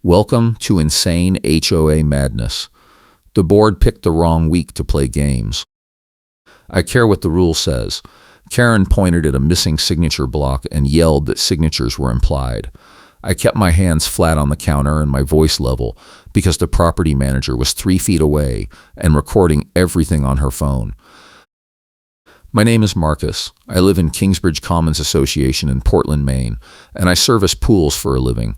Welcome to insane HOA madness. The board picked the wrong week to play games. I care what the rule says. Karen pointed at a missing signature block and yelled that signatures were implied. I kept my hands flat on the counter and my voice level because the property manager was 3 feet away and recording everything on her phone. My name is Marcus. I live in Kingsbridge Commons Association in Portland, Maine, and I service pools for a living.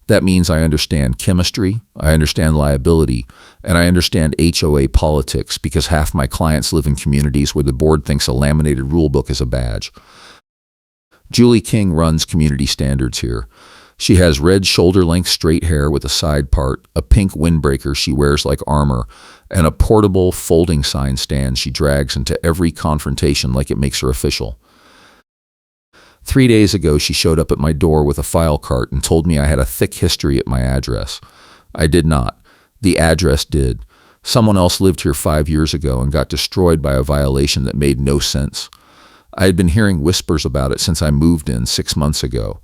That means I understand chemistry, I understand liability, and I understand HOA politics because half my clients live in communities where the board thinks a laminated rulebook is a badge. Julie King runs community standards here. She has red shoulder-length straight hair with a side part, a pink windbreaker she wears like armor, and a portable folding sign stand she drags into every confrontation like it makes her official. 3 days ago, she showed up at my door with a file cart and told me I had a thick history at my address. I did not. The address did. Someone else lived here 5 years ago and got destroyed by a violation that made no sense. I had been hearing whispers about it since I moved in 6 months ago.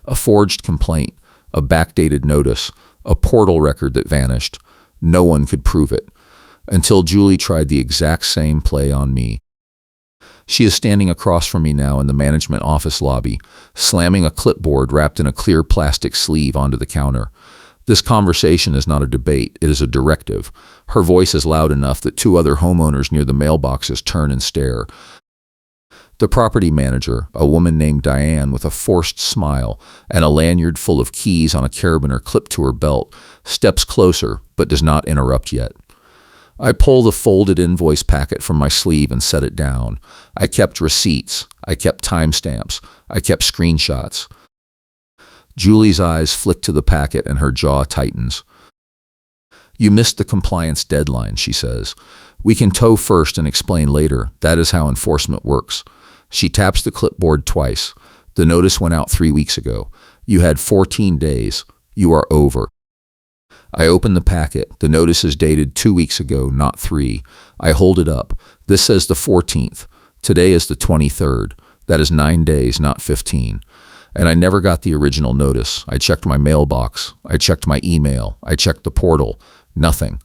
A forged complaint, a backdated notice, a portal record that vanished. No one could prove it. Until Julie tried the exact same play on me. She is standing across from me now in the management office lobby, slamming a clipboard wrapped in a clear plastic sleeve onto the counter. This conversation is not a debate, it is a directive. Her voice is loud enough that 2 other homeowners near the mailboxes turn and stare. The property manager, a woman named Diane with a forced smile and a lanyard full of keys on a carabiner clipped to her belt, steps closer but does not interrupt yet. I pull the folded invoice packet from my sleeve and set it down. I kept receipts. I kept timestamps. I kept screenshots. Julie's eyes flick to the packet and her jaw tightens. "You missed the compliance deadline," she says. "We can tow first and explain later. That is how enforcement works." She taps the clipboard twice. "The notice went out 3 weeks ago. You had 14 days. You are over." I open the packet. The notice is dated 2 weeks ago, not 3. I hold it up. This says the 14th. Today is the 23rd. That is 9 days, not 15. And I never got the original notice. I checked my mailbox. I checked my email. I checked the portal. Nothing.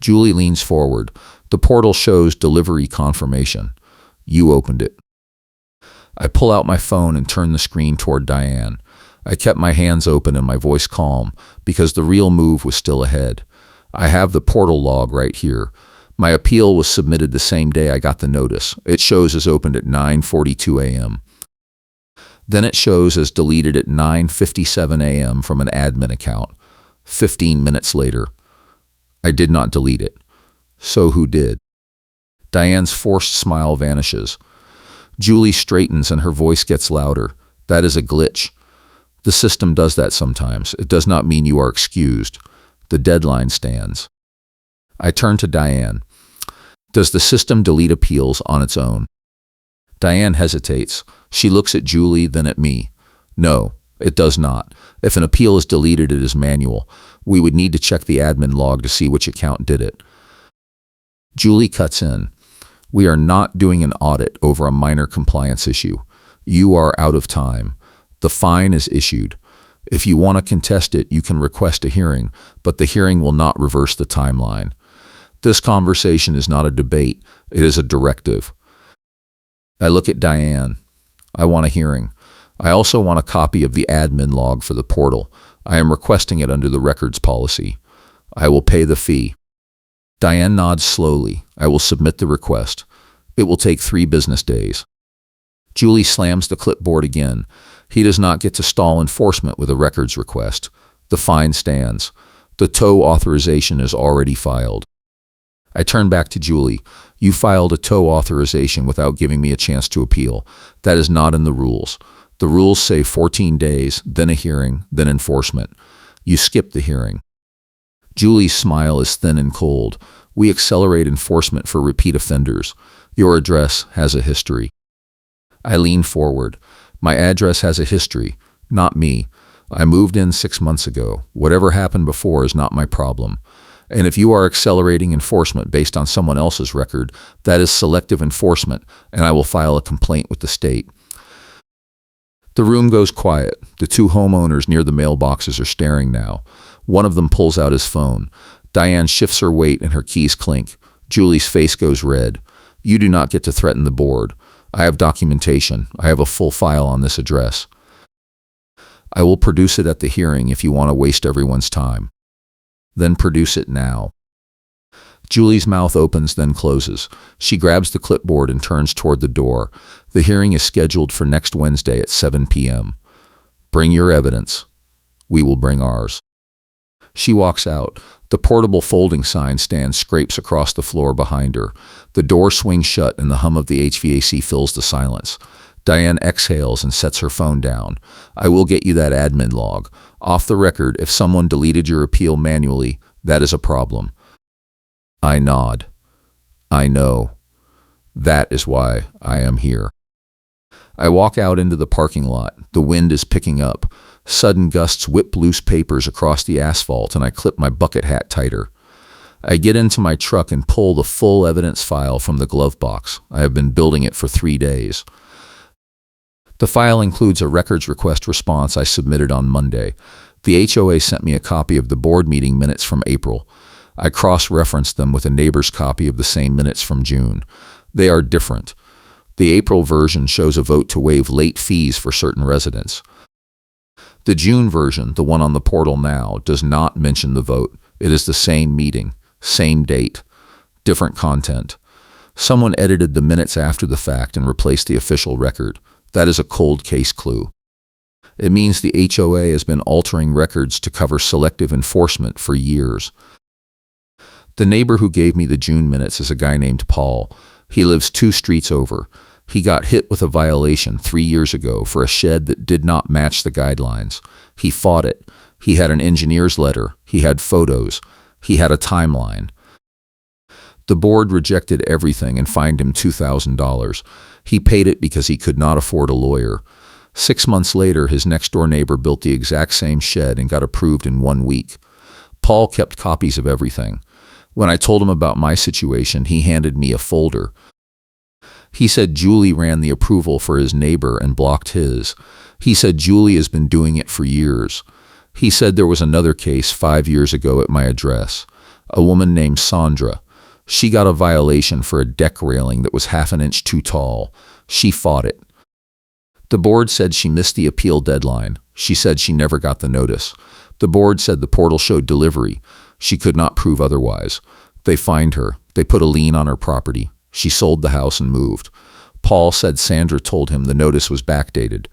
Julie leans forward. The portal shows delivery confirmation. You opened it. I pull out my phone and turn the screen toward Diane. I kept my hands open and my voice calm because the real move was still ahead. I have the portal log right here. My appeal was submitted the same day I got the notice. It shows as opened at 9:42 a.m. Then it shows as deleted at 9:57 a.m. from an admin account. 15 minutes later. I did not delete it. So who did? Diane's forced smile vanishes. Julie straightens and her voice gets louder. That is a glitch. The system does that sometimes. It does not mean you are excused. The deadline stands. I turn to Diane. Does the system delete appeals on its own? Diane hesitates. She looks at Julie, then at me. No, it does not. If an appeal is deleted, it is manual. We would need to check the admin log to see which account did it. Julie cuts in. We are not doing an audit over a minor compliance issue. You are out of time. The fine is issued. If you want to contest it, you can request a hearing, but the hearing will not reverse the timeline. This conversation is not a debate, it is a directive. I look at Diane. I want a hearing. I also want a copy of the admin log for the portal. I am requesting it under the records policy. I will pay the fee. Diane nods slowly. I will submit the request. It will take 3 business days. Julie slams the clipboard again. He does not get to stall enforcement with a records request. The fine stands. The tow authorization is already filed. I turn back to Julie. You filed a tow authorization without giving me a chance to appeal. That is not in the rules. The rules say 14 days, then a hearing, then enforcement. You skipped the hearing. Julie's smile is thin and cold. We accelerate enforcement for repeat offenders. Your address has a history. I lean forward. My address has a history, not me. I moved in 6 months ago. Whatever happened before is not my problem. And if you are accelerating enforcement based on someone else's record, that is selective enforcement, and I will file a complaint with the state. The room goes quiet. The two homeowners near the mailboxes are staring now. One of them pulls out his phone. Diane shifts her weight and her keys clink. Julie's face goes red. You do not get to threaten the board. I have documentation. I have a full file on this address. I will produce it at the hearing if you want to waste everyone's time. Then produce it now. Julie's mouth opens, then closes. She grabs the clipboard and turns toward the door. The hearing is scheduled for next Wednesday at 7 p.m. Bring your evidence. We will bring ours. She walks out. The portable folding sign stand scrapes across the floor behind her. The door swings shut and the hum of the HVAC fills the silence. Diane exhales and sets her phone down. I will get you that admin log. Off the record, if someone deleted your appeal manually, that is a problem. I nod. I know. That is why I am here. I walk out into the parking lot. The wind is picking up. Sudden gusts whip loose papers across the asphalt, and I clip my bucket hat tighter. I get into my truck and pull the full evidence file from the glove box. I have been building it for 3 days. The file includes a records request response I submitted on Monday. The HOA sent me a copy of the board meeting minutes from April. I cross-referenced them with a neighbor's copy of the same minutes from June. They are different. The April version shows a vote to waive late fees for certain residents. The June version, the one on the portal now, does not mention the vote. It is the same meeting, same date, different content. Someone edited the minutes after the fact and replaced the official record. That is a cold case clue. It means the HOA has been altering records to cover selective enforcement for years. The neighbor who gave me the June minutes is a guy named Paul. He lives 2 streets over. He got hit with a violation 3 years ago for a shed that did not match the guidelines. He fought it. He had an engineer's letter. He had photos. He had a timeline. The board rejected everything and fined him $2,000. He paid it because he could not afford a lawyer. 6 months later, his next-door neighbor built the exact same shed and got approved in 1 week. Paul kept copies of everything. When I told him about my situation, he handed me a folder. He said Julie ran the approval for his neighbor and blocked his. He said Julie has been doing it for years. He said there was another case 5 years ago at my address. A woman named Sandra. She got a violation for a deck railing that was half an inch too tall. She fought it. The board said she missed the appeal deadline. She said she never got the notice. The board said the portal showed delivery. She could not prove otherwise. They fined her. They put a lien on her property. She sold the house and moved. Paul said Sandra told him the notice was backdated.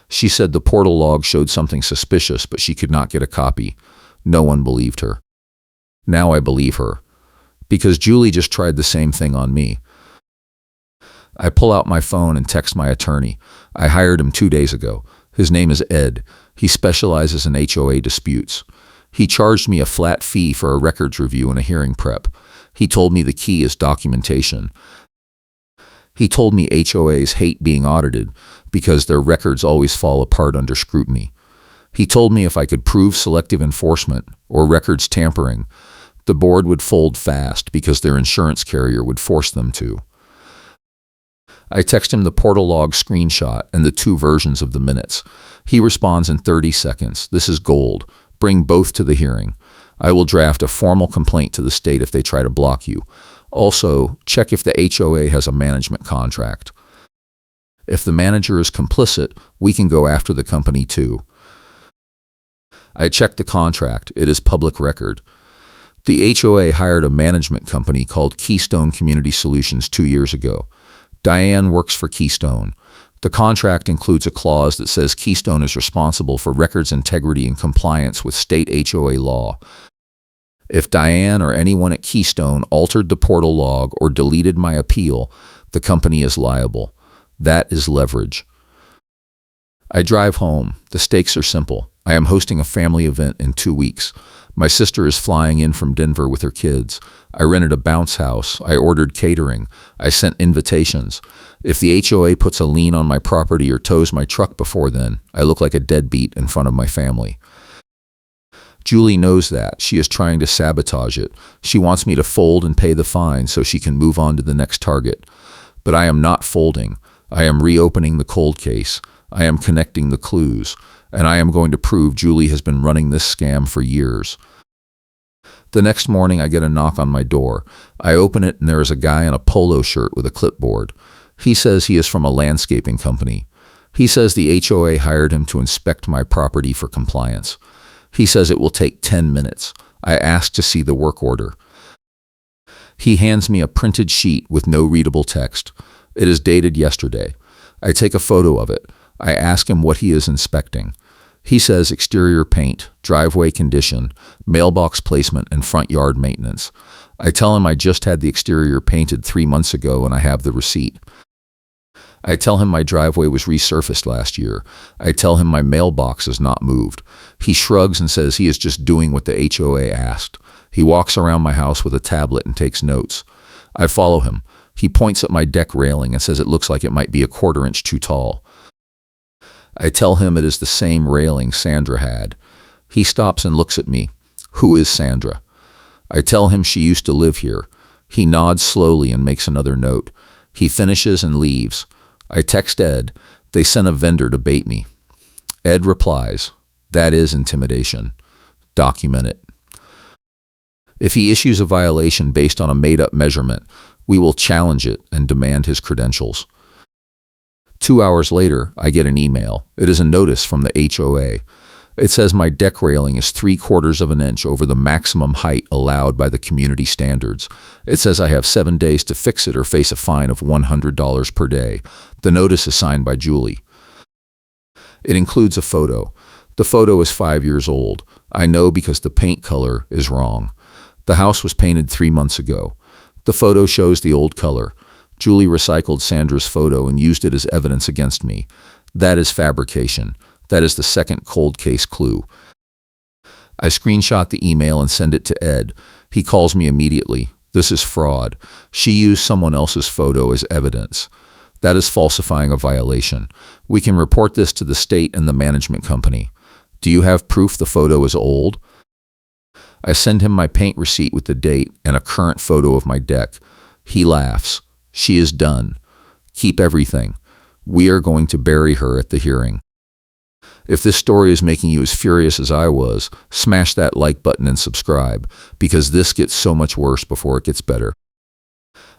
She said the portal log showed something suspicious, but she could not get a copy. No one believed her. Now I believe her. Because Julie just tried the same thing on me. I pull out my phone and text my attorney. I hired him 2 days ago. His name is Ed. He specializes in HOA disputes. He charged me a flat fee for a records review and a hearing prep. He told me the key is documentation. He told me HOAs hate being audited because their records always fall apart under scrutiny. He told me if I could prove selective enforcement or records tampering, the board would fold fast because their insurance carrier would force them to. I text him the portal log screenshot and the 2 versions of the minutes. He responds in 30 seconds. This is gold. Bring both to the hearing. I will draft a formal complaint to the state if they try to block you. Also, check if the HOA has a management contract. If the manager is complicit, we can go after the company too. I checked the contract. It is public record. The HOA hired a management company called Keystone Community Solutions 2 years ago. Diane works for Keystone. The contract includes a clause that says Keystone is responsible for records integrity and compliance with state HOA law. If Diane or anyone at Keystone altered the portal log or deleted my appeal, the company is liable. That is leverage. I drive home. The stakes are simple. I am hosting a family event in 2 weeks. My sister is flying in from Denver with her kids. I rented a bounce house. I ordered catering. I sent invitations. If the HOA puts a lien on my property or tows my truck before then, I look like a deadbeat in front of my family. Julie knows that. She is trying to sabotage it. She wants me to fold and pay the fine so she can move on to the next target. But I am not folding. I am reopening the cold case. I am connecting the clues, and I am going to prove Julie has been running this scam for years. The next morning, I get a knock on my door. I open it, and there is a guy in a polo shirt with a clipboard. He says he is from a landscaping company. He says the HOA hired him to inspect my property for compliance. He says it will take 10 minutes. I ask to see the work order. He hands me a printed sheet with no readable text. It is dated yesterday. I take a photo of it. I ask him what he is inspecting. He says exterior paint, driveway condition, mailbox placement, and front yard maintenance. I tell him I just had the exterior painted 3 months ago and I have the receipt. I tell him my driveway was resurfaced last year. I tell him my mailbox is not moved. He shrugs and says he is just doing what the HOA asked. He walks around my house with a tablet and takes notes. I follow him. He points at my deck railing and says it looks like it might be a 1/4 inch too tall. I tell him it is the same railing Sandra had. He stops and looks at me. Who is Sandra? I tell him she used to live here. He nods slowly and makes another note. He finishes and leaves. I text Ed. They sent a vendor to bait me. Ed replies, "That is intimidation. Document it." If he issues a violation based on a made-up measurement, we will challenge it and demand his credentials. 2 hours later, I get an email. It is a notice from the HOA. It says my deck railing is 3/4 of an inch over the maximum height allowed by the community standards. It says I have 7 days to fix it or face a fine of $100 per day. The notice is signed by Julie. It includes a photo. The photo is 5 years old. I know because the paint color is wrong. The house was painted 3 months ago. The photo shows the old color. Julie recycled Sandra's photo and used it as evidence against me. That is fabrication. That is the second cold case clue. I screenshot the email and send it to Ed. He calls me immediately. This is fraud. She used someone else's photo as evidence. That is falsifying a violation. We can report this to the state and the management company. Do you have proof the photo is old? I send him my paint receipt with the date and a current photo of my deck. He laughs. She is done. Keep everything. We are going to bury her at the hearing. If this story is making you as furious as I was, smash that like button and subscribe, because this gets so much worse before it gets better.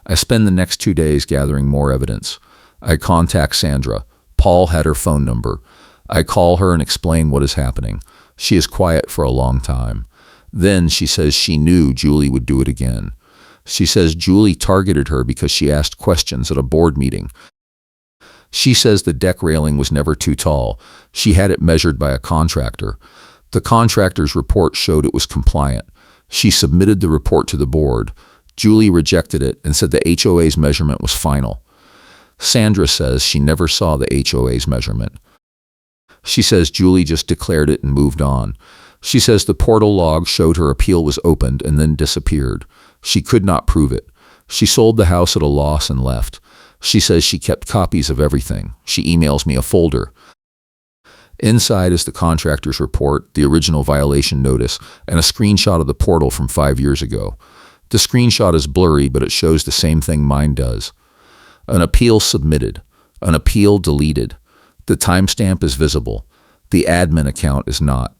I spend the next 2 days gathering more evidence. I contact Sandra. Paul had her phone number. I call her and explain what is happening. She is quiet for a long time. Then she says she knew Julie would do it again. She says Julie targeted her because she asked questions at a board meeting. She says the deck railing was never too tall. She had it measured by a contractor. The contractor's report showed it was compliant. She submitted the report to the board. Julie rejected it and said the HOA's measurement was final. Sandra says she never saw the HOA's measurement. She says Julie just declared it and moved on. She says the portal log showed her appeal was opened and then disappeared. She could not prove it. She sold the house at a loss and left. She says she kept copies of everything. She emails me a folder. Inside is the contractor's report, the original violation notice, and a screenshot of the portal from 5 years ago. The screenshot is blurry, but it shows the same thing mine does. An appeal submitted. An appeal deleted. The timestamp is visible. The admin account is not.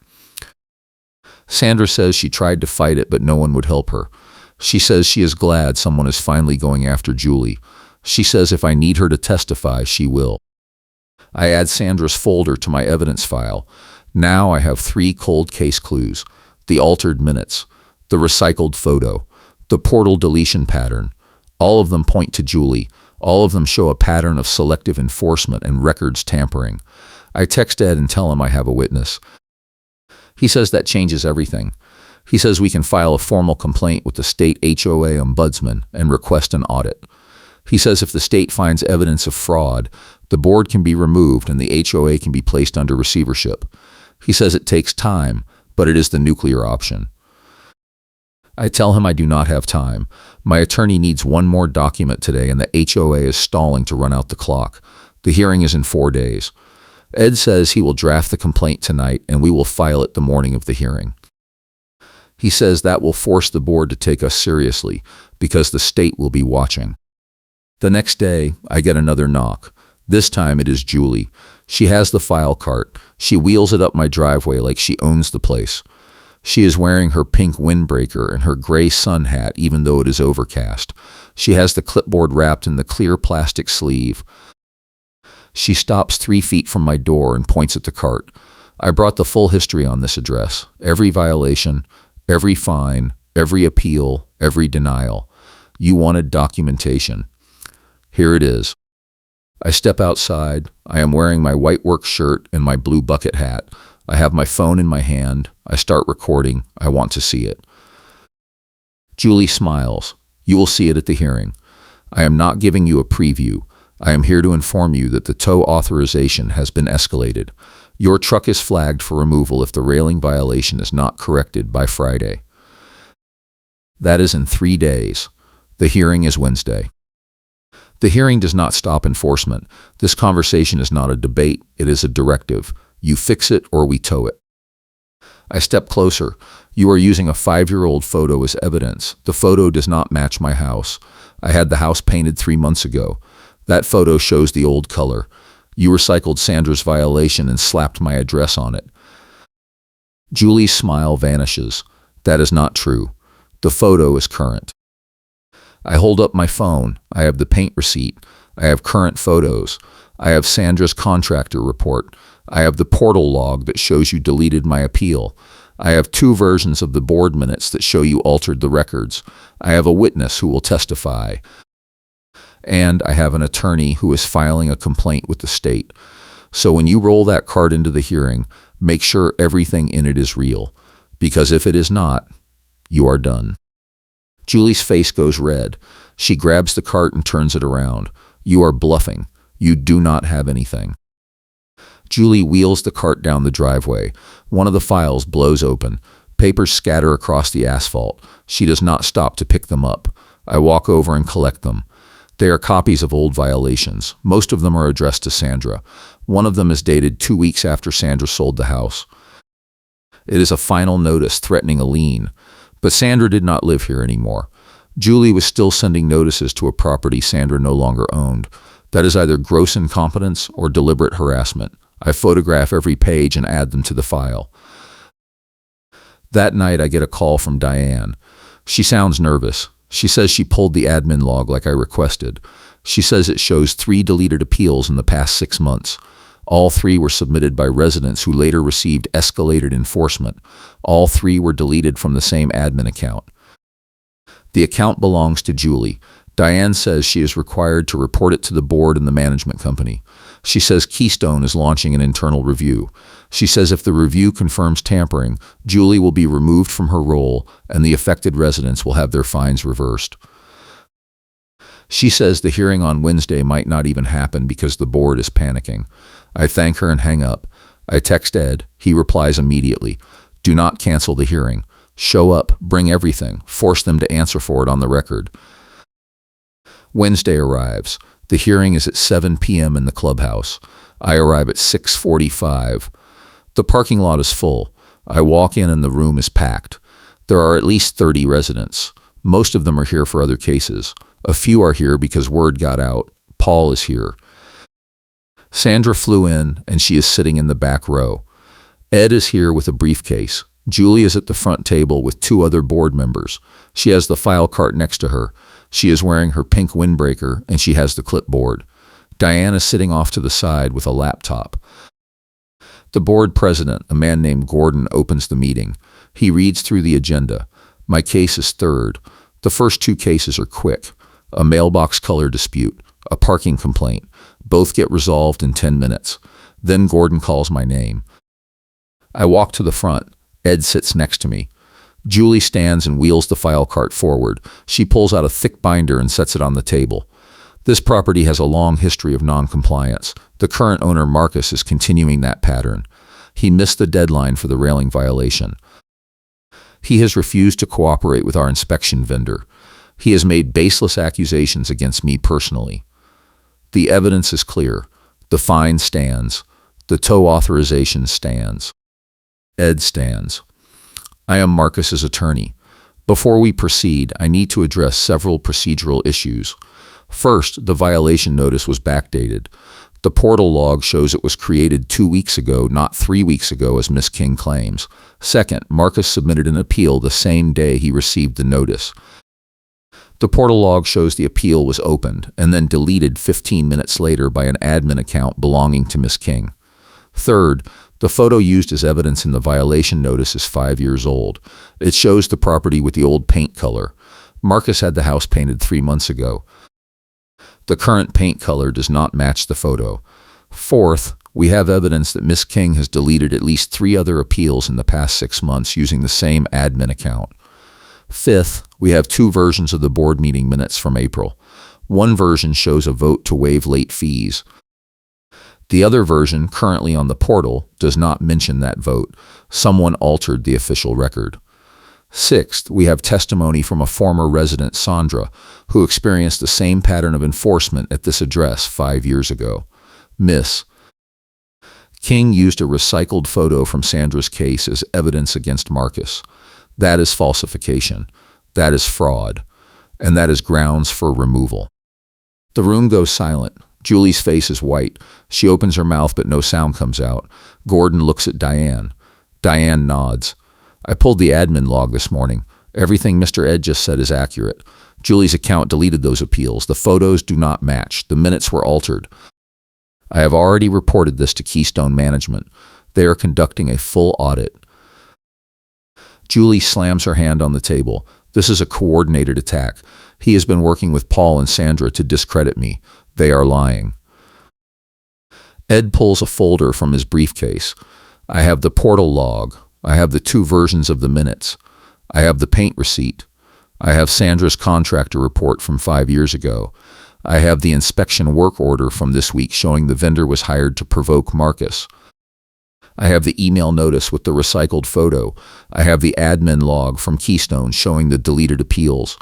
Sandra says she tried to fight it, but no one would help her. She says she is glad someone is finally going after Julie. She says if I need her to testify, she will. I add Sandra's folder to my evidence file. Now I have 3 cold case clues: the altered minutes, the recycled photo, the portal deletion pattern. All of them point to Julie. All of them show a pattern of selective enforcement and records tampering. I text Ed and tell him I have a witness. He says that changes everything. He says we can file a formal complaint with the state HOA ombudsman and request an audit. He says if the state finds evidence of fraud, the board can be removed and the HOA can be placed under receivership. He says it takes time, but it is the nuclear option. I tell him I do not have time. My attorney needs one more document today and the HOA is stalling to run out the clock. The hearing is in 4 days. Ed says he will draft the complaint tonight and we will file it the morning of the hearing. He says that will force the board to take us seriously because the state will be watching. The next day, I get another knock. This time it is Julie. She has the file cart. She wheels it up my driveway like she owns the place. She is wearing her pink windbreaker and her gray sun hat even though it is overcast. She has the clipboard wrapped in the clear plastic sleeve. She stops 3 feet from my door and points at the cart. I brought the full history on this address. Every violation, every fine, every appeal, every denial. You wanted documentation. Here it is. I step outside. I am wearing my white work shirt and my blue bucket hat. I have my phone in my hand. I start recording. I want to see it. Julie smiles. You will see it at the hearing. I am not giving you a preview. I am here to inform you that the tow authorization has been escalated. Your truck is flagged for removal if the railing violation is not corrected by Friday. That is in 3 days. The hearing is Wednesday. The hearing does not stop enforcement. This conversation is not a debate. It is a directive. You fix it or we tow it. I step closer. You are using a 5-year-old photo as evidence. The photo does not match my house. I had the house painted 3 months ago. That photo shows the old color. You recycled Sandra's violation and slapped my address on it. Julie's smile vanishes. That is not true. The photo is current. I hold up my phone. I have the paint receipt. I have current photos. I have Sandra's contractor report. I have the portal log that shows you deleted my appeal. I have 2 versions of the board minutes that show you altered the records. I have a witness who will testify. And I have an attorney who is filing a complaint with the state. So when you roll that card into the hearing, make sure everything in it is real. Because if it is not, you are done. Julie's face goes red. She grabs the cart and turns it around. You are bluffing. You do not have anything. Julie wheels the cart down the driveway. One of the files blows open. Papers scatter across the asphalt. She does not stop to pick them up. I walk over and collect them. They are copies of old violations. Most of them are addressed to Sandra. One of them is dated 2 weeks after Sandra sold the house. It is a final notice threatening a lien. But Sandra did not live here anymore. Julie was still sending notices to a property Sandra no longer owned. That is either gross incompetence or deliberate harassment. I photograph every page and add them to the file. That night I get a call from Diane. She sounds nervous. She says she pulled the admin log like I requested. She says it shows 3 deleted appeals in the past 6 months. All 3 were submitted by residents who later received escalated enforcement. All 3 were deleted from the same admin account. The account belongs to Julie. Diane says she is required to report it to the board and the management company. She says Keystone is launching an internal review. She says if the review confirms tampering, Julie will be removed from her role and the affected residents will have their fines reversed. She says the hearing on Wednesday might not even happen because the board is panicking. I thank her and hang up. I text Ed. He replies immediately. Do not cancel the hearing. Show up, bring everything, force them to answer for it on the record. Wednesday arrives. The hearing is at 7 p.m. in the clubhouse. I arrive at 6:45. The parking lot is full. I walk in and the room is packed. There are at least 30 residents. Most of them are here for other cases. A few are here because word got out. Paul is here. Sandra flew in and she is sitting in the back row. Ed is here with a briefcase. Julie is at the front table with 2 other board members. She has the file cart next to her. She is wearing her pink windbreaker and she has the clipboard. Diane is sitting off to the side with a laptop. The board president, a man named Gordon, opens the meeting. He reads through the agenda. My case is third. The first 2 cases are quick. A mailbox color dispute, a parking complaint. Both get resolved in 10 minutes. Then Gordon calls my name. I walk to the front. Ed sits next to me. Julie stands and wheels the file cart forward. She pulls out a thick binder and sets it on the table. This property has a long history of non-compliance. The current owner, Marcus, is continuing that pattern. He missed the deadline for the railing violation. He has refused to cooperate with our inspection vendor. He has made baseless accusations against me personally. The evidence is clear. The fine stands. The tow authorization stands. Ed stands. I am Marcus's attorney. Before we proceed, I need to address several procedural issues. First, the violation notice was backdated. The portal log shows it was created 2 weeks ago, not 3 weeks ago, as Miss King claims. Second, Marcus submitted an appeal the same day he received the notice. The portal log shows the appeal was opened and then deleted 15 minutes later by an admin account belonging to Miss King. Third, the photo used as evidence in the violation notice is 5 years old. It shows the property with the old paint color. Marcus had the house painted 3 months ago. The current paint color does not match the photo. Fourth, we have evidence that Miss King has deleted at least 3 other appeals in the past 6 months using the same admin account. Fifth, we have 2 versions of the board meeting minutes from April. One version shows a vote to waive late fees. The other version, currently on the portal, does not mention that vote. Someone altered the official record. Sixth, we have testimony from a former resident, Sandra, who experienced the same pattern of enforcement at this address 5 years ago. Miss King used a recycled photo from Sandra's case as evidence against Marcus. That is falsification. That is fraud. And that is grounds for removal. The room goes silent. Julie's face is white. She opens her mouth, but no sound comes out. Gordon looks at Diane. Diane nods. I pulled the admin log this morning. Everything Mr. Ed just said is accurate. Julie's account deleted those appeals. The photos do not match. The minutes were altered. I have already reported this to Keystone Management. They are conducting a full audit. Julie slams her hand on the table. This is a coordinated attack. He has been working with Paul and Sandra to discredit me. They are lying. Ed pulls a folder from his briefcase. I have the portal log. I have the 2 versions of the minutes. I have the paint receipt. I have Sandra's contractor report from 5 years ago. I have the inspection work order from this week showing the vendor was hired to provoke Marcus. I have the email notice with the recycled photo. I have the admin log from Keystone showing the deleted appeals.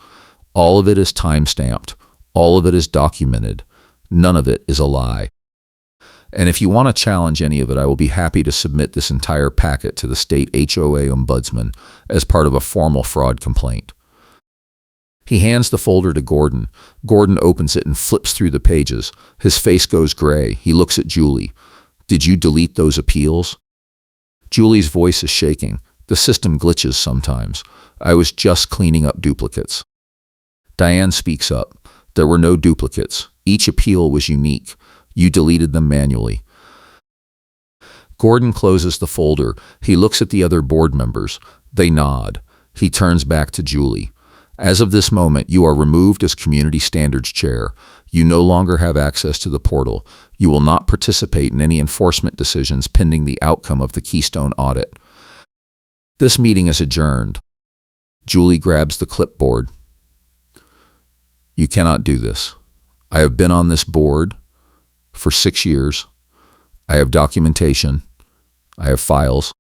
All of it is time-stamped. All of it is documented. None of it is a lie. And if you want to challenge any of it, I will be happy to submit this entire packet to the state HOA ombudsman as part of a formal fraud complaint. He hands the folder to Gordon. Gordon opens it and flips through the pages. His face goes gray. He looks at Julie. Did you delete those appeals? Julie's voice is shaking. The system glitches sometimes. I was just cleaning up duplicates. Diane speaks up. There were no duplicates. Each appeal was unique. You deleted them manually. Gordon closes the folder. He looks at the other board members. They nod. He turns back to Julie. As of this moment, you are removed as Community Standards Chair. You no longer have access to the portal. You will not participate in any enforcement decisions pending the outcome of the Keystone audit. This meeting is adjourned. Julie grabs the clipboard. You cannot do this. I have been on this board for 6 years. I have documentation. I have files.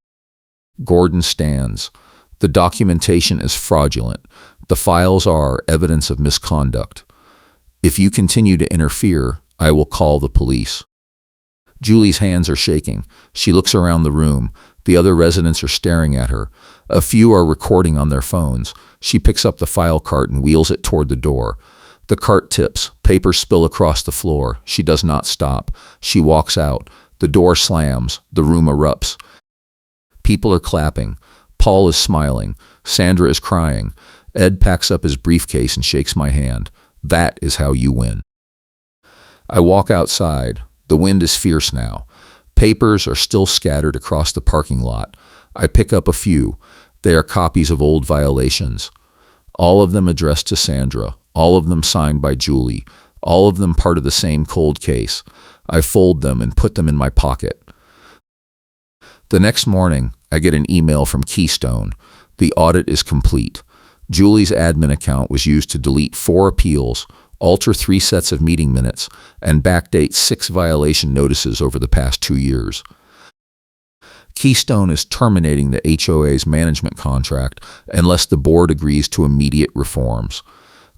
Gordon stands. The documentation is fraudulent. The files are evidence of misconduct. If you continue to interfere, I will call the police. Julie's hands are shaking. She looks around the room. The other residents are staring at her. A few are recording on their phones. She picks up the file cart and wheels it toward the door. The cart tips. Papers spill across the floor. She does not stop. She walks out. The door slams. The room erupts. People are clapping. Paul is smiling. Sandra is crying. Ed packs up his briefcase and shakes my hand. That is how you win. I walk outside. The wind is fierce now. Papers are still scattered across the parking lot. I pick up a few. They are copies of old violations. All of them addressed to Sandra. All of them signed by Julie. All of them part of the same cold case. I fold them and put them in my pocket. The next morning, I get an email from Keystone. The audit is complete. Julie's admin account was used to delete 4 appeals, alter 3 sets of meeting minutes, and backdate 6 violation notices over the past 2 years. Keystone is terminating the HOA's management contract unless the board agrees to immediate reforms.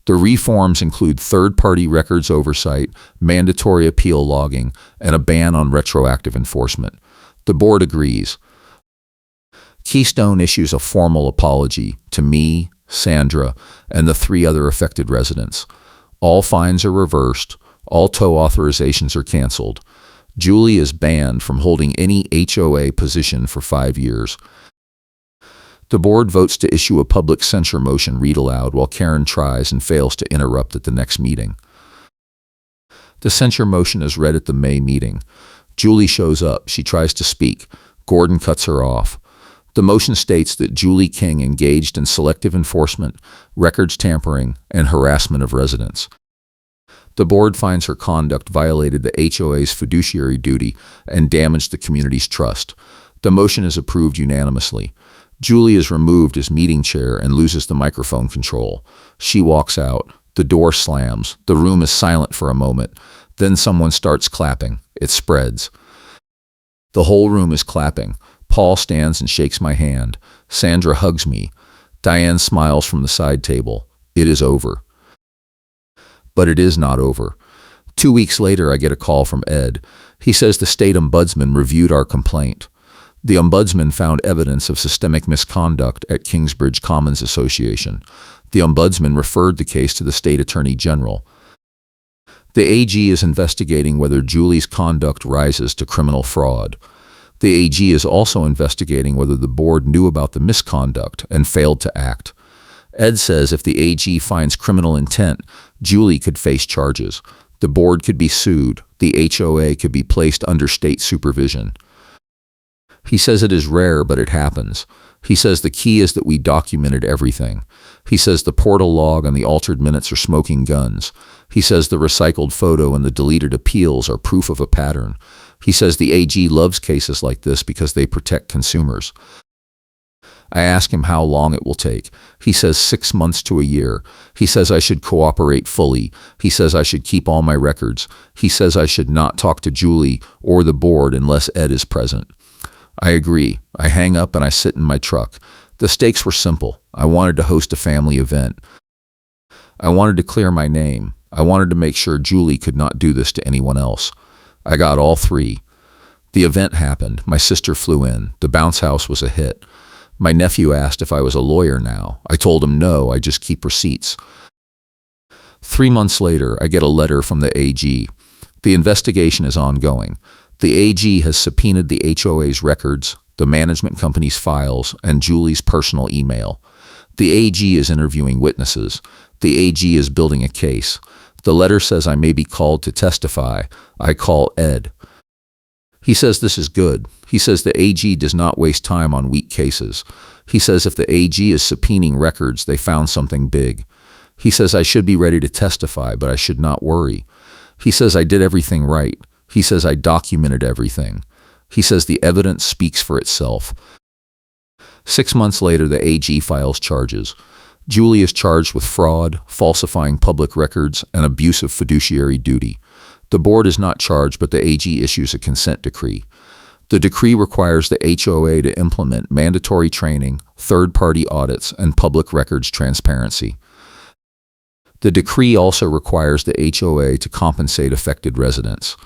The reforms include third-party records oversight, mandatory appeal logging, and a ban on retroactive enforcement. The board agrees. Keystone issues a formal apology to me, Sandra, and the 3 other affected residents. All fines are reversed. All tow authorizations are canceled. Julie is banned from holding any HOA position for 5 years. The board votes to issue a public censure motion read aloud while Karen tries and fails to interrupt at the next meeting. The censure motion is read at the May meeting. Julie shows up. She tries to speak. Gordon cuts her off. The motion states that Julie King engaged in selective enforcement, records tampering, and harassment of residents. The board finds her conduct violated the HOA's fiduciary duty and damaged the community's trust. The motion is approved unanimously. Julie is removed as meeting chair and loses the microphone control. She walks out. The door slams. The room is silent for a moment. Then someone starts clapping. It spreads. The whole room is clapping. Paul stands and shakes my hand. Sandra hugs me. Diane smiles from the side table. It is over. But it is not over. 2 weeks later, I get a call from Ed. He says the state ombudsman reviewed our complaint. The ombudsman found evidence of systemic misconduct at Kingsbridge Commons Association. The ombudsman referred the case to the state attorney general. The AG is investigating whether Julie's conduct rises to criminal fraud. The AG is also investigating whether the board knew about the misconduct and failed to act. Ed says if the AG finds criminal intent, Julie could face charges. The board could be sued. The HOA could be placed under state supervision. He says it is rare, but it happens. He says the key is that we documented everything. He says the portal log and the altered minutes are smoking guns. He says the recycled photo and the deleted appeals are proof of a pattern. He says the AG loves cases like this because they protect consumers. I ask him how long it will take. He says 6 months to a year. He says I should cooperate fully. He says I should keep all my records. He says I should not talk to Julie or the board unless Ed is present. I agree. I hang up and I sit in my truck. The stakes were simple. I wanted to host a family event. I wanted to clear my name. I wanted to make sure Julie could not do this to anyone else. I got all three. The event happened. My sister flew in. The bounce house was a hit. My nephew asked if I was a lawyer now. I told him no, I just keep receipts. 3 months later, I get a letter from the AG. The investigation is ongoing. The AG has subpoenaed the HOA's records, the management company's files, and Julie's personal email. The AG is interviewing witnesses. The AG is building a case. The letter says I may be called to testify. I call Ed. He says this is good. He says the AG does not waste time on weak cases. He says if the AG is subpoenaing records, they found something big. He says I should be ready to testify, but I should not worry. He says I did everything right. He says I documented everything. He says the evidence speaks for itself. 6 months later, the AG files charges. Julie is charged with fraud, falsifying public records, and abuse of fiduciary duty. The board is not charged, but the AG issues a consent decree. The decree requires the HOA to implement mandatory training, third-party audits, and public records transparency. The decree also requires the HOA to compensate affected residents.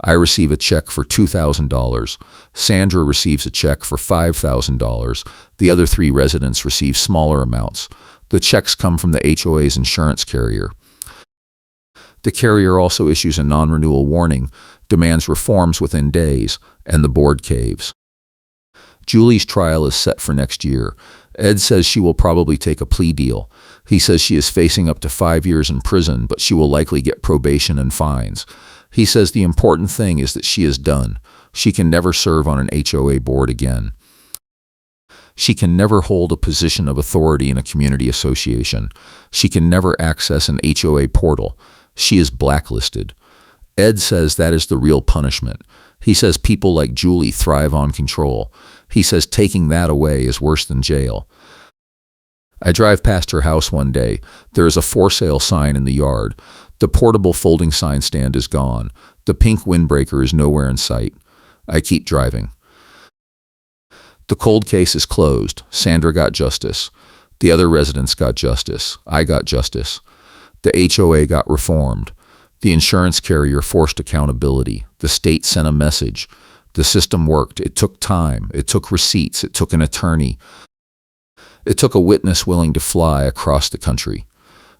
I receive a check for $2,000. Sandra receives a check for $5,000. The other 3 residents receive smaller amounts. The checks come from the HOA's insurance carrier. The carrier also issues a non-renewal warning, demands reforms within days, and the board caves. Julie's trial is set for next year. Ed says she will probably take a plea deal. He says she is facing up to 5 years in prison, but she will likely get probation and fines. He says the important thing is that she is done. She can never serve on an HOA board again. She can never hold a position of authority in a community association. She can never access an HOA portal. She is blacklisted. Ed says that is the real punishment. He says people like Julie thrive on control. He says taking that away is worse than jail. I drive past her house one day. There is a for sale sign in the yard. The portable folding sign stand is gone. The pink windbreaker is nowhere in sight. I keep driving. The cold case is closed. Sandra got justice. The other residents got justice. I got justice. The HOA got reformed. The insurance carrier forced accountability. The state sent a message. The system worked. It took time. It took receipts. It took an attorney. It took a witness willing to fly across the country.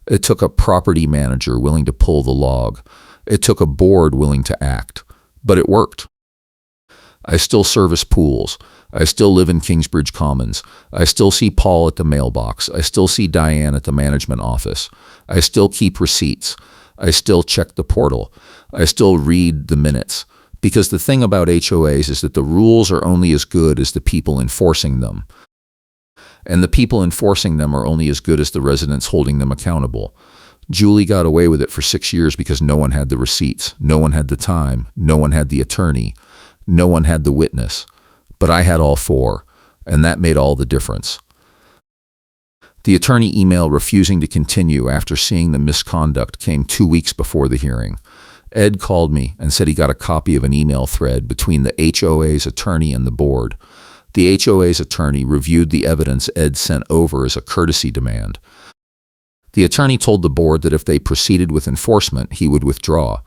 It took a property manager willing to pull the log. It took a board willing to act. But it worked. I still service pools. I still live in Kingsbridge Commons. I still see Paul at the mailbox. I still see Diane at the management office. I still keep receipts. I still check the portal. I still read the minutes. Because the thing about HOAs is that the rules are only as good as the people enforcing them. And the people enforcing them are only as good as the residents holding them accountable. Julie got away with it for 6 years because no one had the receipts, no one had the time, no one had the attorney, no one had the witness. But I had all four, and that made all the difference. The attorney email refusing to continue after seeing the misconduct came 2 weeks before the hearing. Ed called me and said he got a copy of an email thread between the HOA's attorney and the board. The HOA's attorney reviewed the evidence Ed sent over as a courtesy demand. The attorney told the board that if they proceeded with enforcement, he would withdraw.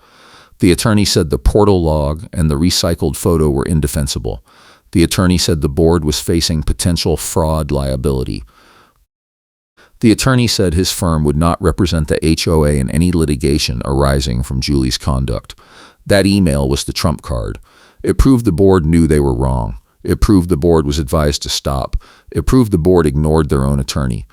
The attorney said the portal log and the recycled photo were indefensible. The attorney said the board was facing potential fraud liability. The attorney said his firm would not represent the HOA in any litigation arising from Julie's conduct. That email was the trump card. It proved the board knew they were wrong. It proved the board was advised to stop. It proved the board ignored their own attorney.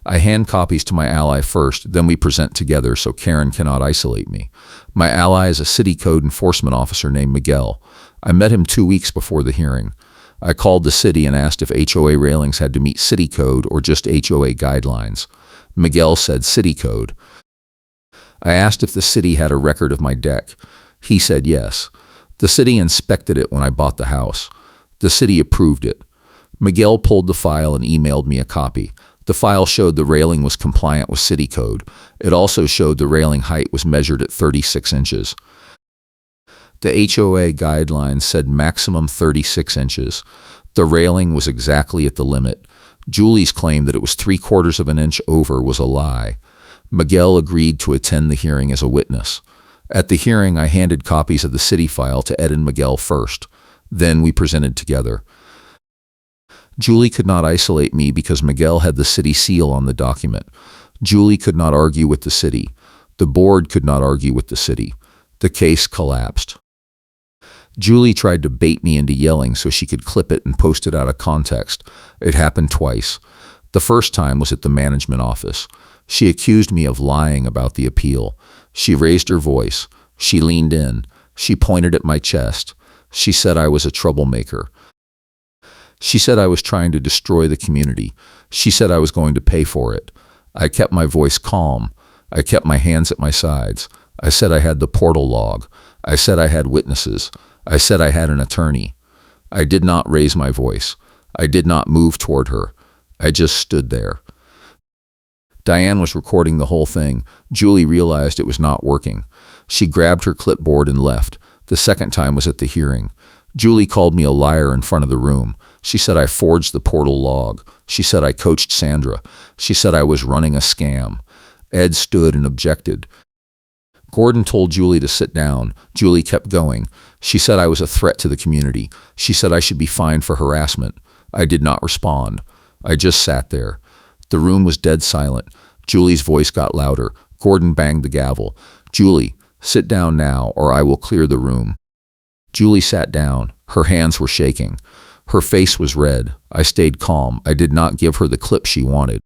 I hand copies to my ally first, then we present together so Karen cannot isolate me. My ally is a city code enforcement officer named Miguel. I met him 2 weeks before the hearing. I called the city and asked if HOA railings had to meet city code or just HOA guidelines. Miguel said city code. I asked if the city had a record of my deck. He said yes. The city inspected it when I bought the house. The city approved it. Miguel pulled the file and emailed me a copy. The file showed the railing was compliant with city code. It also showed the railing height was measured at 36 inches. The HOA guidelines said maximum 36 inches. The railing was exactly at the limit. Julie's claim that it was 3/4 of an inch over was a lie. Miguel agreed to attend the hearing as a witness. At the hearing, I handed copies of the city file to Ed and Miguel first. Then we presented together. Julie could not isolate me because Miguel had the city seal on the document. Julie could not argue with the city. The board could not argue with the city. The case collapsed. Julie tried to bait me into yelling so she could clip it and post it out of context. It happened twice. The first time was at the management office. She accused me of lying about the appeal. She raised her voice. She leaned in. She pointed at my chest. She said I was a troublemaker. She said I was trying to destroy the community. She said I was going to pay for it. I kept my voice calm. I kept my hands at my sides. I said I had the portal log. I said I had witnesses. I said I had an attorney. I did not raise my voice. I did not move toward her. I just stood there. Diane was recording the whole thing. Julie realized it was not working. She grabbed her clipboard and left. The second time was at the hearing. Julie called me a liar in front of the room. She said I forged the portal log. She said I coached Sandra. She said I was running a scam. Ed stood and objected. Gordon told Julie to sit down. Julie kept going. She said I was a threat to the community. She said I should be fined for harassment. I did not respond. I just sat there. The room was dead silent. Julie's voice got louder. Gordon banged the gavel. Julie, sit down now or I will clear the room. Julie sat down. Her hands were shaking. Her face was red. I stayed calm. I did not give her the clip she wanted.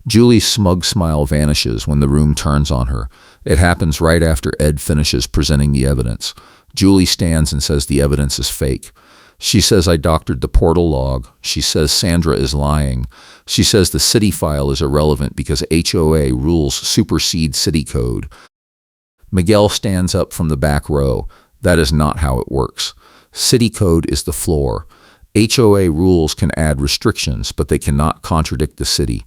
Julie's smug smile vanishes when the room turns on her. It happens right after Ed finishes presenting the evidence. Julie stands and says the evidence is fake. She says I doctored the portal log. She says Sandra is lying. She says the city file is irrelevant because HOA rules supersede city code. Miguel stands up from the back row. That is not how it works. City code is the floor. HOA rules can add restrictions, but they cannot contradict the city.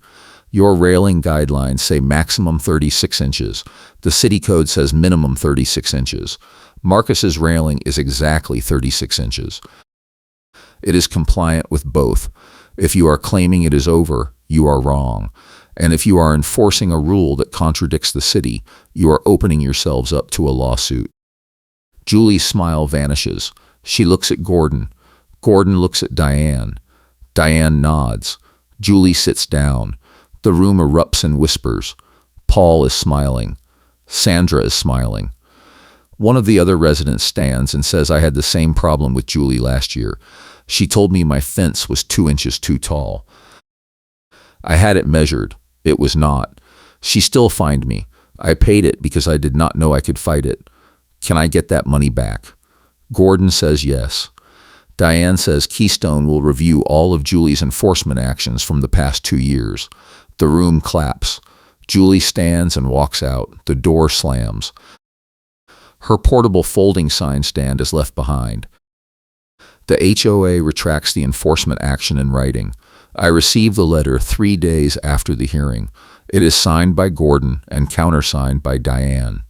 Your railing guidelines say maximum 36 inches. The city code says minimum 36 inches. Marcus's railing is exactly 36 inches. It is compliant with both. If you are claiming it is over, you are wrong. And if you are enforcing a rule that contradicts the city, you are opening yourselves up to a lawsuit. Julie's smile vanishes. She looks at Gordon. Gordon looks at Diane. Diane nods. Julie sits down. The room erupts in whispers. Paul is smiling. Sandra is smiling. One of the other residents stands and says I had the same problem with Julie last year. She told me my fence was 2 inches too tall. I had it measured. It was not. She still fined me. I paid it because I did not know I could fight it. Can I get that money back? Gordon says yes. Diane says Keystone will review all of Julie's enforcement actions from the past 2 years. The room claps. Julie stands and walks out. The door slams. Her portable folding sign stand is left behind. The HOA retracts the enforcement action in writing. I receive the letter 3 days after the hearing. It is signed by Gordon and countersigned by Diane.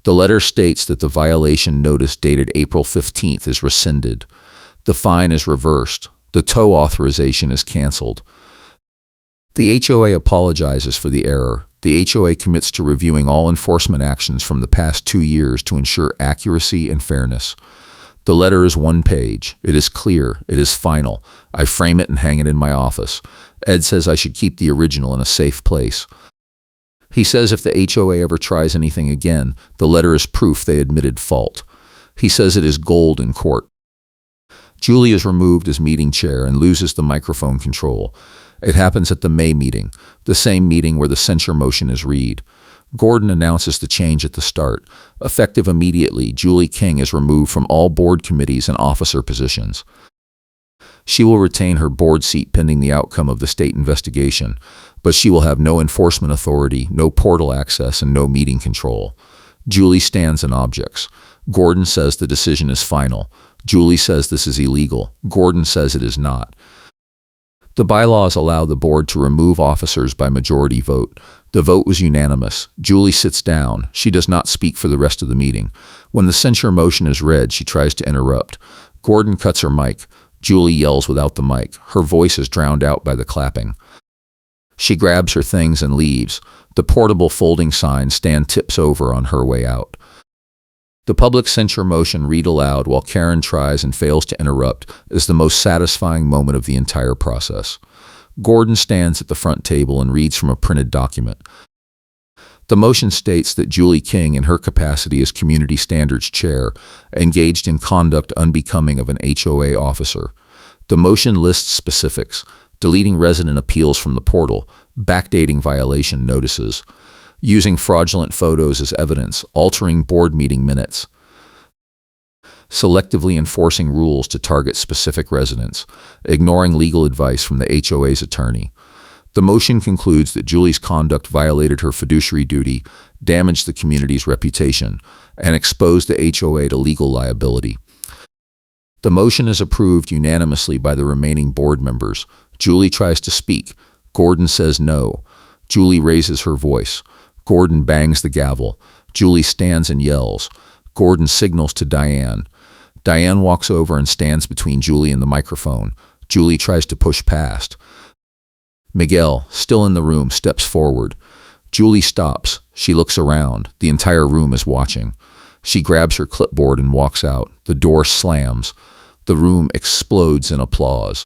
The letter states that the violation notice dated April 15th is rescinded. The fine is reversed. The tow authorization is canceled. The HOA apologizes for the error. The HOA commits to reviewing all enforcement actions from the past 2 years to ensure accuracy and fairness. The letter is 1 page. It is clear. It is final. I frame it and hang it in my office. Ed says I should keep the original in a safe place. He says if the HOA ever tries anything again, the letter is proof they admitted fault. He says it is gold in court. Julie is removed as meeting chair and loses the microphone control. It happens at the May meeting, the same meeting where the censure motion is read. Gordon announces the change at the start. Effective immediately, Julie King is removed from all board committees and officer positions. She will retain her board seat pending the outcome of the state investigation, but she will have no enforcement authority, no portal access, and no meeting control. Julie stands and objects. Gordon says the decision is final. Julie says this is illegal. Gordon says it is not. The bylaws allow the board to remove officers by majority vote. The vote was unanimous. Julie sits down. She does not speak for the rest of the meeting. When the censure motion is read, she tries to interrupt. Gordon cuts her mic. Julie yells without the mic. Her voice is drowned out by the clapping. She grabs her things and leaves. The portable folding sign stand tips over on her way out. The public censure motion read aloud while Karen tries and fails to interrupt is the most satisfying moment of the entire process. Gordon stands at the front table and reads from a printed document. The motion states that Julie King, in her capacity as Community Standards Chair, engaged in conduct unbecoming of an HOA officer. The motion lists specifics: deleting resident appeals from the portal, backdating violation notices, using fraudulent photos as evidence, altering board meeting minutes, selectively enforcing rules to target specific residents, ignoring legal advice from the HOA's attorney. The motion concludes that Julie's conduct violated her fiduciary duty, damaged the community's reputation, and exposed the HOA to legal liability. The motion is approved unanimously by the remaining board members. Julie tries to speak. Gordon says no. Julie raises her voice. Gordon bangs the gavel. Julie stands and yells. Gordon signals to Diane. Diane walks over and stands between Julie and the microphone. Julie tries to push past. Miguel, still in the room, steps forward. Julie stops. She looks around. The entire room is watching. She grabs her clipboard and walks out. The door slams. The room explodes in applause.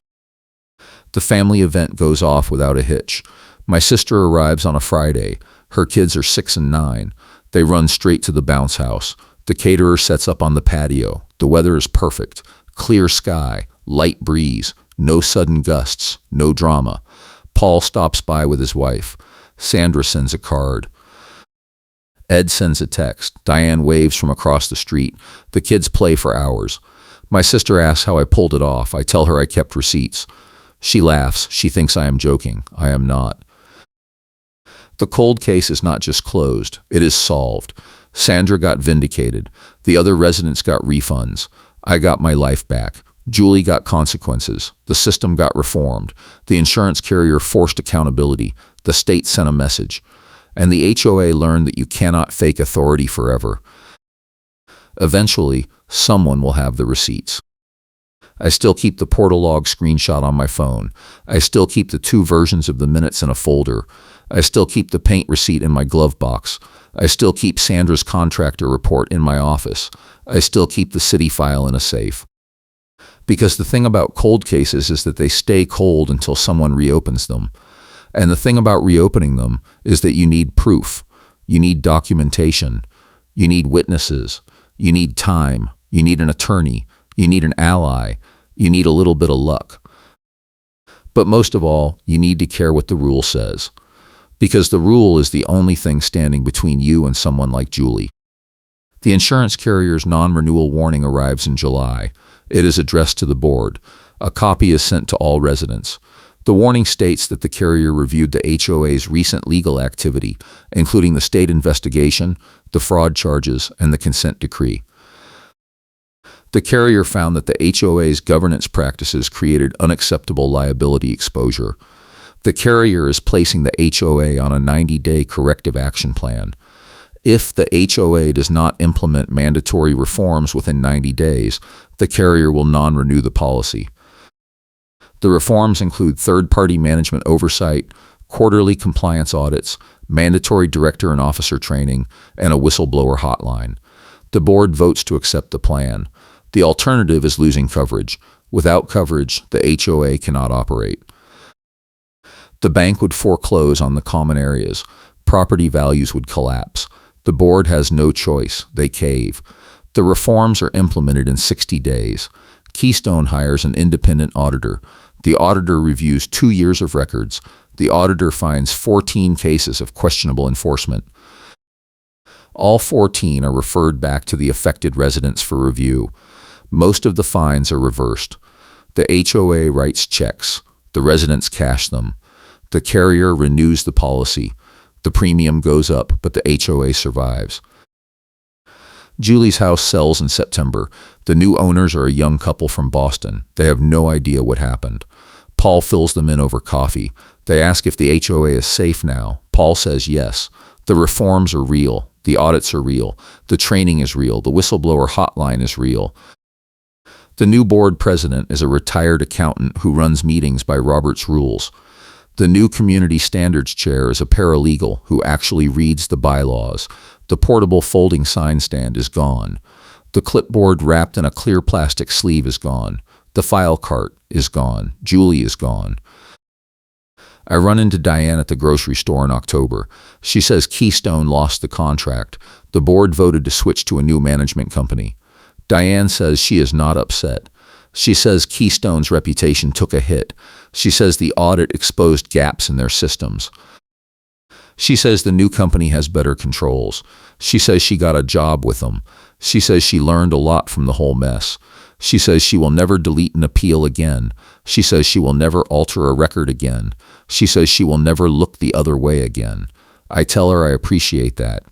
The family event goes off without a hitch. My sister arrives on a Friday. Her kids are 6 and 9. They run straight to the bounce house. The caterer sets up on the patio. The weather is perfect. Clear sky, light breeze, no sudden gusts, no drama. Paul stops by with his wife. Sandra sends a card. Ed sends a text. Diane waves from across the street. The kids play for hours. My sister asks how I pulled it off. I tell her I kept receipts. She laughs. She thinks I am joking. I am not. The cold case is not just closed, it is solved. Sandra got vindicated. The other residents got refunds. I got my life back. Julie got consequences. The system got reformed. The insurance carrier forced accountability. The state sent a message. And the HOA learned that you cannot fake authority forever. Eventually, someone will have the receipts. I still keep the portal log screenshot on my phone. I still keep the 2 versions of the minutes in a folder. I still keep the paint receipt in my glove box. I still keep Sandra's contractor report in my office. I still keep the city file in a safe. Because the thing about cold cases is that they stay cold until someone reopens them. And the thing about reopening them is that you need proof. You need documentation. You need witnesses. You need time. You need an attorney. You need an ally. You need a little bit of luck. But most of all, you need to care what the rule says. Because the rule is the only thing standing between you and someone like Julie. The insurance carrier's non-renewal warning arrives in July. It is addressed to the board. A copy is sent to all residents. The warning states that the carrier reviewed the HOA's recent legal activity, including the state investigation, the fraud charges, and the consent decree. The carrier found that the HOA's governance practices created unacceptable liability exposure. The carrier is placing the HOA on a 90-day corrective action plan. If the HOA does not implement mandatory reforms within 90 days, the carrier will non-renew the policy. The reforms include third-party management oversight, quarterly compliance audits, mandatory director and officer training, and a whistleblower hotline. The board votes to accept the plan. The alternative is losing coverage. Without coverage, the HOA cannot operate. The bank would foreclose on the common areas. Property values would collapse. The board has no choice. They cave. The reforms are implemented in 60 days. Keystone hires an independent auditor. The auditor reviews 2 years of records. The auditor finds 14 cases of questionable enforcement. All 14 are referred back to the affected residents for review. Most of the fines are reversed. The HOA writes checks. The residents cash them. The carrier renews the policy. The premium goes up, but the HOA survives. Julie's house sells in September. The new owners are a young couple from Boston. They have no idea what happened. Paul fills them in over coffee. They ask if the HOA is safe now. Paul says yes. The reforms are real. The audits are real. The training is real. The whistleblower hotline is real. The new board president is a retired accountant who runs meetings by Robert's rules. The new community standards chair is a paralegal who actually reads the bylaws. The portable folding sign stand is gone. The clipboard wrapped in a clear plastic sleeve is gone. The file cart is gone. Julie is gone. I run into Diane at the grocery store in October. She says Keystone lost the contract. The board voted to switch to a new management company. Diane says she is not upset. She says Keystone's reputation took a hit. She says the audit exposed gaps in their systems. She says the new company has better controls. She says she got a job with them. She says she learned a lot from the whole mess. She says she will never delete an appeal again. She says she will never alter a record again. She says she will never look the other way again. I tell her I appreciate that.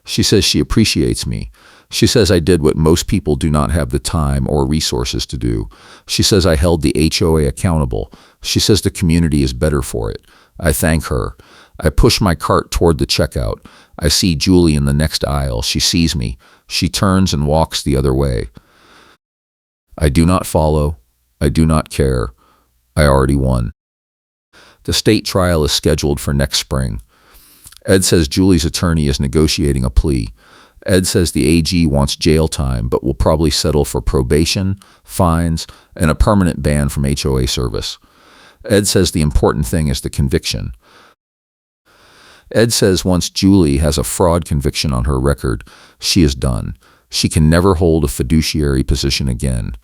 She says she appreciates me. She says I did what most people do not have the time or resources to do. She says I held the HOA accountable. She says the community is better for it. I thank her. I push my cart toward the checkout. I see Julie in the next aisle. She sees me. She turns and walks the other way. I do not follow. I do not care. I already won. The state trial is scheduled for next spring. Ed says Julie's attorney is negotiating a plea. Ed says the AG wants jail time, but will probably settle for probation, fines, and a permanent ban from HOA service. Ed says the important thing is the conviction. Ed says once Julie has a fraud conviction on her record, she is done. She can never hold a fiduciary position again.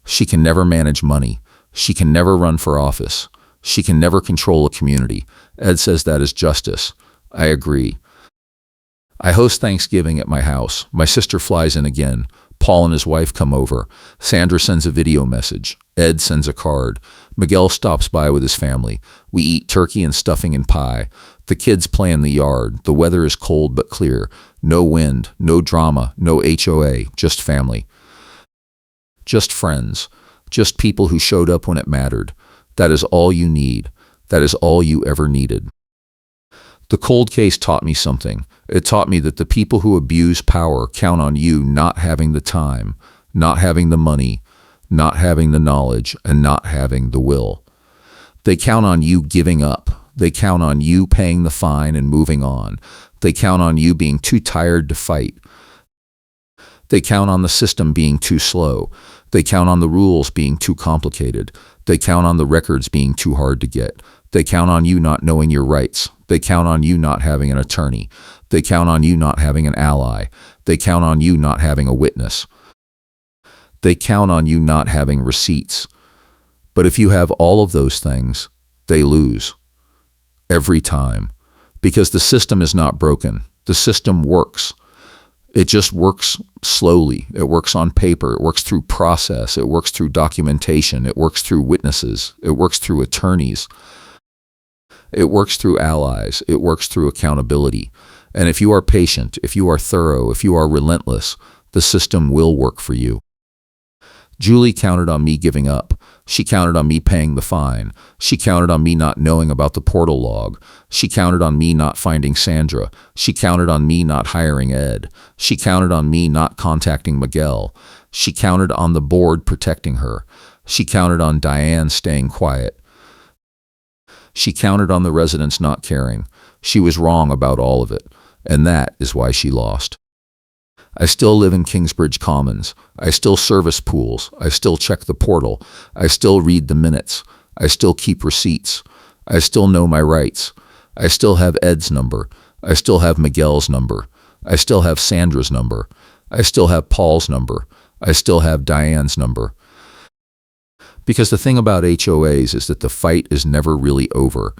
She can never manage money. She can never run for office. She can never control a community. Ed says that is justice. I agree. I host Thanksgiving at my house. My sister flies in again. Paul and his wife come over. Sandra sends a video message. Ed sends a card. Miguel stops by with his family. We eat turkey and stuffing and pie. The kids play in the yard. The weather is cold but clear. No wind, no drama, no HOA, just family. Just friends. Just people who showed up when it mattered. That is all you need. That is all you ever needed. The cold case taught me something. It taught me that the people who abuse power count on you not having the time, not having the money, not having the knowledge, and not having the will. They count on you giving up. They count on you paying the fine and moving on. They count on you being too tired to fight. They count on the system being too slow. They count on the rules being too complicated. They count on the records being too hard to get. They count on you not knowing your rights. They count on you not having an attorney. They count on you not having an ally. They count on you not having a witness. They count on you not having receipts. But if you have all of those things, they lose. Every time. Because the system is not broken. The system works. It just works slowly. It works on paper. It works through process. It works through documentation. It works through witnesses. It works through attorneys. It works through allies. It works through accountability. And if you are patient, if you are thorough, if you are relentless, the system will work for you. Julie counted on me giving up. She counted on me paying the fine. She counted on me not knowing about the portal log. She counted on me not finding Sandra. She counted on me not hiring Ed. She counted on me not contacting Miguel. She counted on the board protecting her. She counted on Diane staying quiet. She counted on the residents not caring. She was wrong about all of it, and that is why she lost. I still live in Kingsbridge Commons. I still service pools. I still check the portal. I still read the minutes. I still keep receipts. I still know my rights. I still have Ed's number. I still have Miguel's number. I still have Sandra's number. I still have Paul's number. I still have Diane's number. Because the thing about HOAs is that the fight is never really over.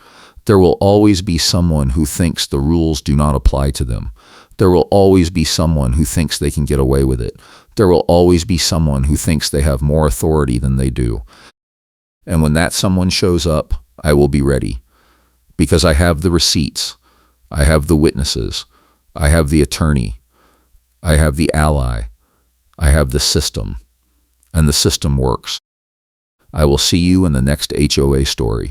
There will always be someone who thinks the rules do not apply to them. There will always be someone who thinks they can get away with it. There will always be someone who thinks they have more authority than they do. And when that someone shows up, I will be ready. Because I have the receipts. I have the witnesses. I have the attorney. I have the ally. I have the system. And the system works. I will see you in the next HOA story.